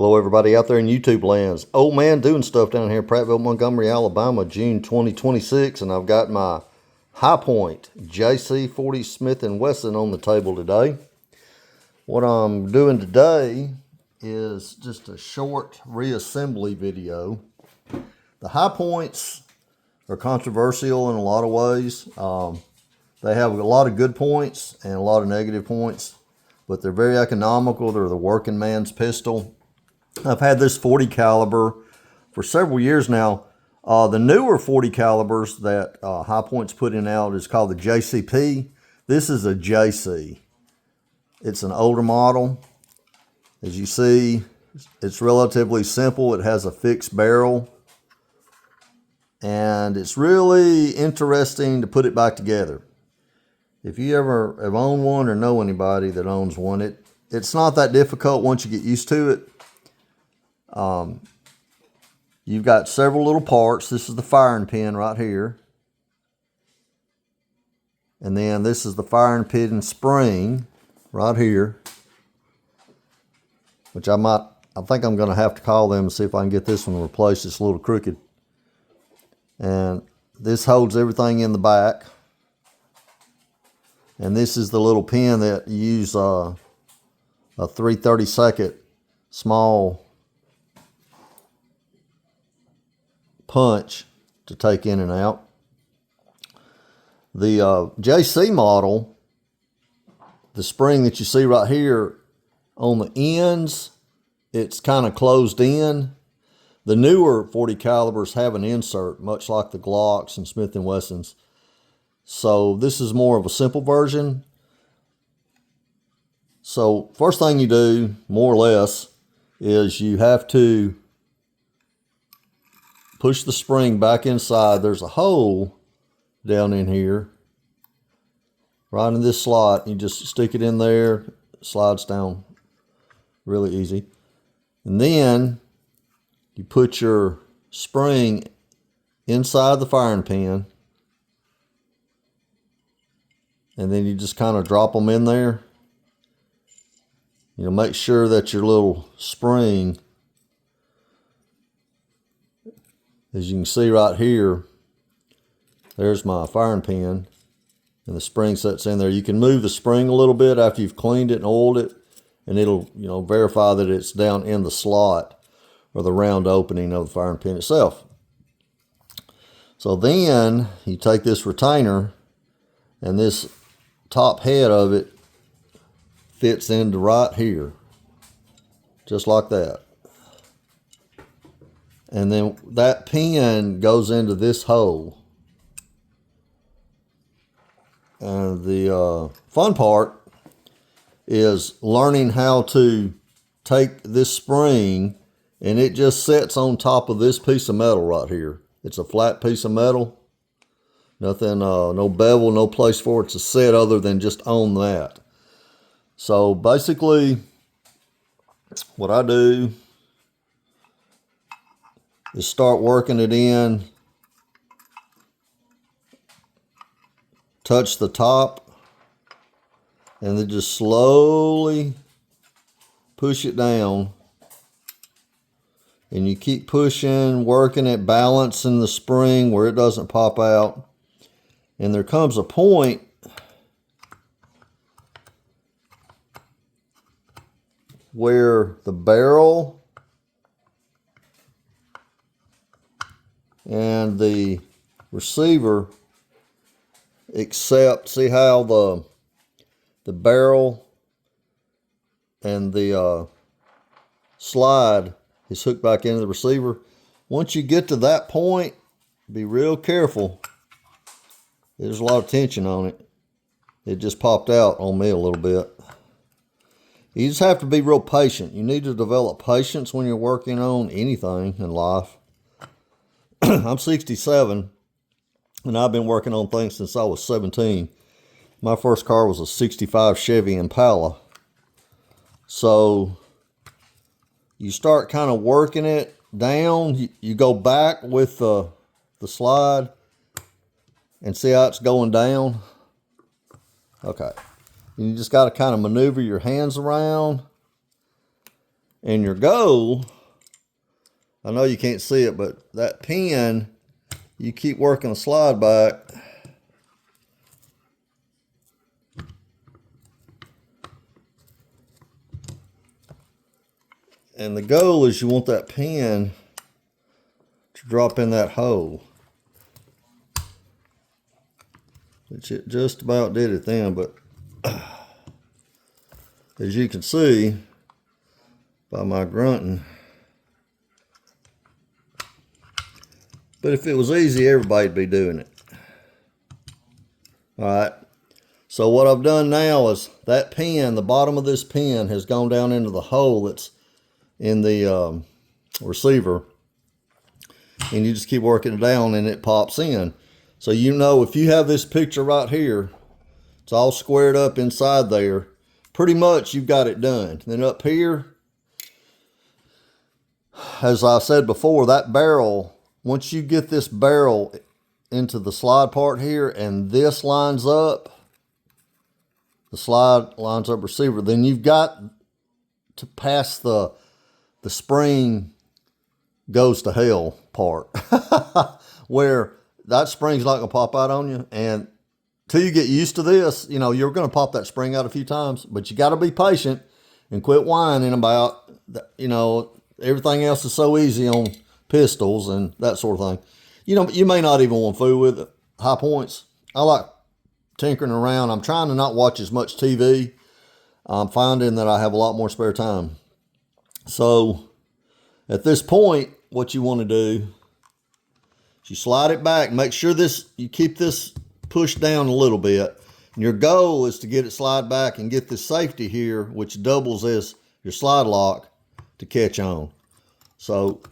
Hello everybody out there in YouTube lands. Old man doing stuff down here, Prattville, Montgomery, Alabama, June 2026, and I've got my High Point JC40 Smith & Wesson on the table today. What I'm doing today is just a short reassembly video. The High Points are controversial in a lot of ways. They have a lot of good points and a lot of negative points, but they're very economical. They're the working man's pistol. I've had this 40 caliber for several years now. The newer 40 calibers that High Point's putting out is called the JCP. This is a JC. It's an older model. As you see, it's relatively simple. It has a fixed barrel. And it's really interesting to put it back together. If you ever have owned one or know anybody that owns one, it's not that difficult once you get used to it. You've got several little parts. This is the firing pin right here. And then this is the firing pin and spring right here. Which I think I'm going to have to call them and see if I can get this one replaced. It's a little crooked. And this holds everything in the back. And this is the little pin that you use a 3/32 small punch to take in and out. The JC model, the spring that you see right here on the ends, it's kind of closed in. The newer 40 calibers have an insert, much like the Glocks and Smith & Wessons. So this is more of a simple version. So first thing you do, more or less, is you have to push the spring back inside. There's a hole down in here, right in this slot. You just stick it in there, it slides down really easy. And then you put your spring inside the firing pin. And then you just kind of drop them in there. You know, make sure that your little spring, as you can see right here, there's my firing pin, and the spring sets in there. You can move the spring a little bit after you've cleaned it and oiled it, and it'll, you know, verify that it's down in the slot or the round opening of the firing pin itself. So then you take this retainer, and this top head of it fits into right here, just like that. And then that pin goes into this hole. And the fun part is learning how to take this spring, and it just sits on top of this piece of metal right here. It's a flat piece of metal. Nothing, no bevel, no place for it to sit other than just on that. So basically, what I do is start working it in, touch the top, and then just slowly push it down. And you keep pushing, working it, balancing the spring where it doesn't pop out. And there comes a point where the barrel and the receiver accept. See how the barrel and the slide is hooked back into the receiver. Once you get to that point, be real careful. There's a lot of tension on it. It just popped out on me a little bit. You just have to be real patient. You need to develop patience when you're working on anything in life. I'm 67, and I've been working on things since I was 17. My first car was a 65 Chevy Impala. So you start kind of working it down. You go back with the slide and see how it's going down. Okay. You just got to kind of maneuver your hands around And your goal, I know you can't see it, but that pin, you keep working the slide back. And the goal is you want that pin to drop in that hole. Which it just about did it then, but as you can see by my grunting. But if it was easy, everybody'd be doing it. All right. So what I've done now is that pin, the bottom of this pin has gone down into the hole that's in the receiver. And you just keep working it down and it pops in. So you know if you have this picture right here, it's all squared up inside there, pretty much you've got it done. Then up here, as I said before, that barrel, once you get this barrel into the slide part here and this lines up, the slide lines up receiver, then you've got to pass the spring goes to hell part where that spring's not going to pop out on you. And till you get used to this, you know, you're going to pop that spring out a few times, but you got to be patient and quit whining about, you know, everything else is so easy on pistols and that sort of thing. You know, you may not even want to fool with it. High points. I like tinkering around. I'm trying to not watch as much TV. I'm finding that I have a lot more spare time. So at this point, what you want to do is you slide it back. Make sure you keep this pushed down a little bit. And your goal is to get it slide back and get this safety here, which doubles as your slide lock, to catch on. So,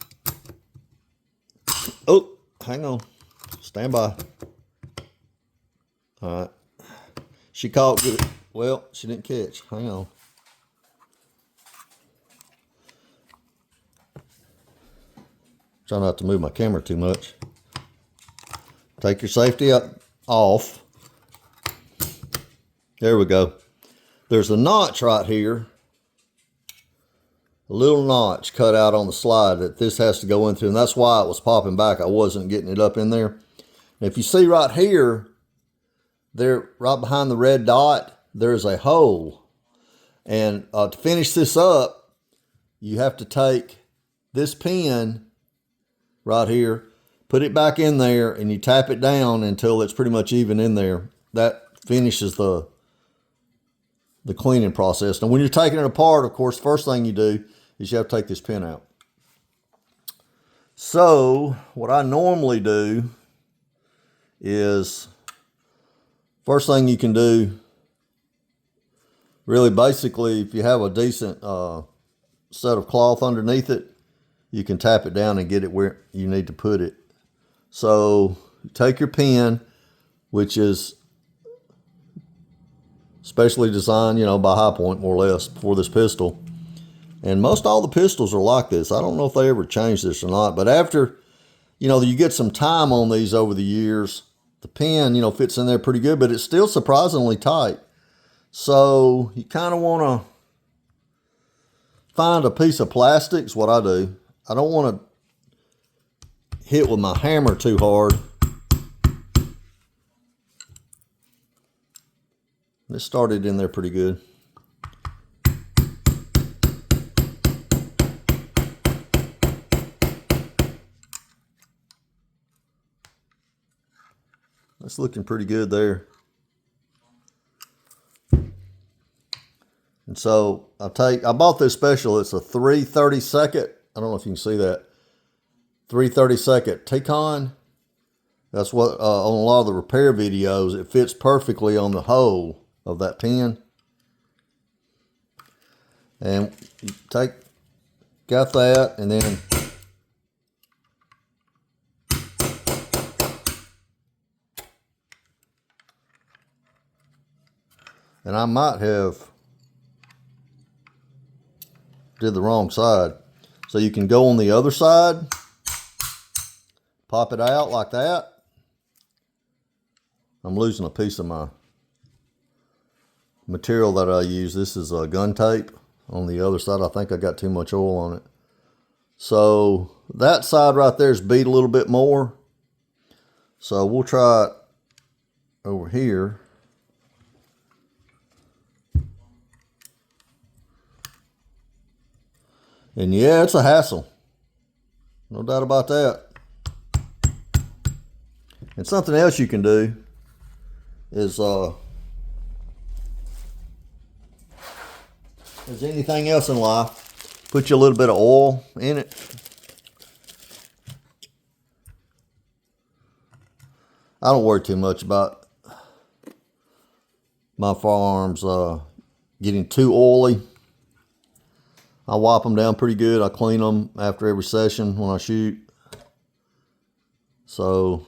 oh, hang on. Stand by. All right. She caught good. Well, she didn't catch. Hang on. Try not to move my camera too much. Take your safety off. There we go. There's a notch right here. A little notch cut out on the slide that this has to go into, and that's why it was popping back. I wasn't getting it up in there. And if you see right here, there, right behind the red dot, there's a hole. And to finish this up, you have to take this pin right here, put it back in there, and you tap it down until it's pretty much even in there. That finishes the cleaning process. Now, when you're taking it apart, of course, first thing you do is you have to take this pin out. So what I normally do is, first thing you can do, really basically, if you have a decent set of cloth underneath it, you can tap it down and get it where you need to put it. So take your pin, which is specially designed, you know, by High Point, more or less, for this pistol. And most all the pistols are like this. I don't know if they ever changed this or not, but after, you know, you get some time on these over the years, the pin, you know, fits in there pretty good, but it's still surprisingly tight. So you kind of want to find a piece of plastic, is what I do. I don't want to hit with my hammer too hard. This started in there pretty good. That's looking pretty good there. And so I bought this special. It's a 3/32. I don't know if you can see that. 3/32 T-con. That's what, on a lot of the repair videos, it fits perfectly on the hole of that pin. And you got that, and then I might have did the wrong side. So you can go on the other side, pop it out like that. I'm losing a piece of my material that I use. This is gun tape. On the other side, I think I got too much oil on it. So that side right there is beat a little bit more. So we'll try it over here. And yeah, it's a hassle. No doubt about that. And something else you can do is, as anything else in life, put you a little bit of oil in it. I don't worry too much about my firearms getting too oily. I wipe them down pretty good. I clean them after every session when I shoot. So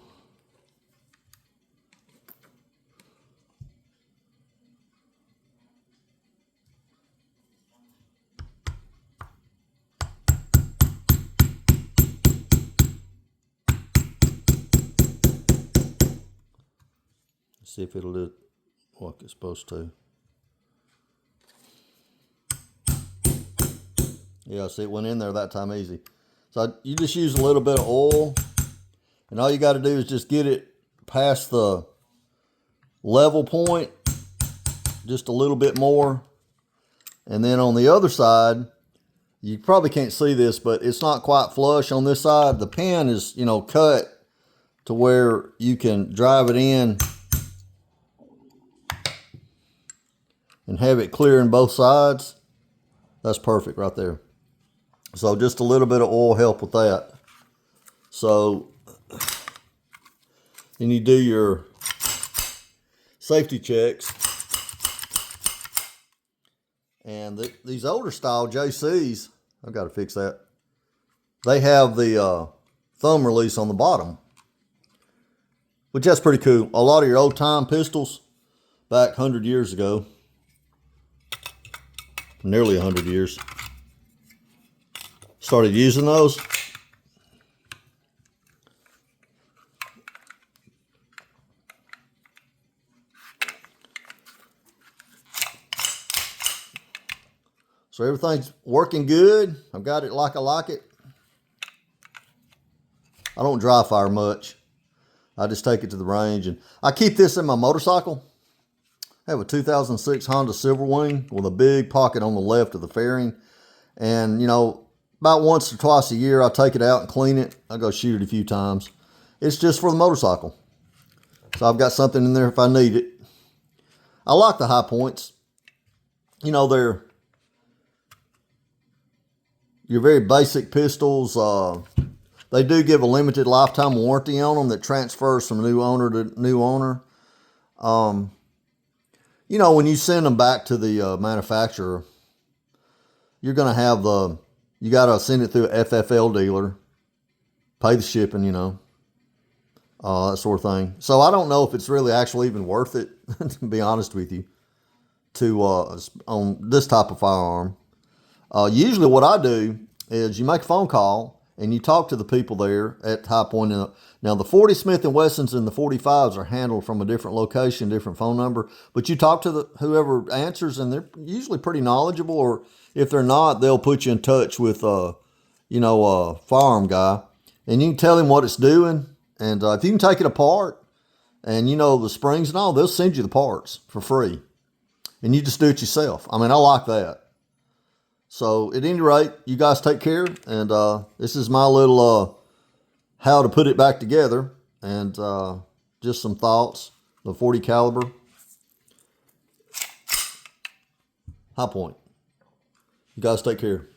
see if it'll do what it's supposed to. Yeah, see, it went in there that time easy. So you just use a little bit of oil, and all you got to do is just get it past the level point, just a little bit more. And then on the other side, you probably can't see this, but it's not quite flush on this side. The pin is, cut to where you can drive it in and have it clear in both sides. That's perfect right there. So just a little bit of oil help with that. So then you do your safety checks. And these older style JCs, I've got to fix that. They have the thumb release on the bottom, which that's pretty cool. A lot of your old time pistols back 100 years ago, nearly 100 years, started using those. So everything's working good. I've got it like I like it. I don't dry fire much. I just take it to the range, and I keep this in my motorcycle. I have a 2006 Honda Silverwing with a big pocket on the left of the fairing. And, about once or twice a year, I take it out and clean it. I go shoot it a few times. It's just for the motorcycle. So I've got something in there if I need it. I like the high points. They're your very basic pistols. They do give a limited lifetime warranty on them that transfers from new owner to new owner. When you send them back to the manufacturer, you're going to have you got to send it through a FFL dealer, pay the shipping, that sort of thing. So I don't know if it's really actually even worth it, to be honest with you, to on this type of firearm. Usually what I do is you make a phone call and you talk to the people there at High Point. Now the 40 Smith & Wessons and the 45s are handled from a different location, different phone number, but you talk to whoever answers, and they're usually pretty knowledgeable, or if they're not, they'll put you in touch with a firearm guy, and you can tell him what it's doing. And if you can take it apart and the springs and all, they'll send you the parts for free, and you just do it yourself. I mean, I like that. So at any rate, you guys take care, and this is my little how to put it back together, and just some thoughts. The 40 caliber High Point. You guys take care.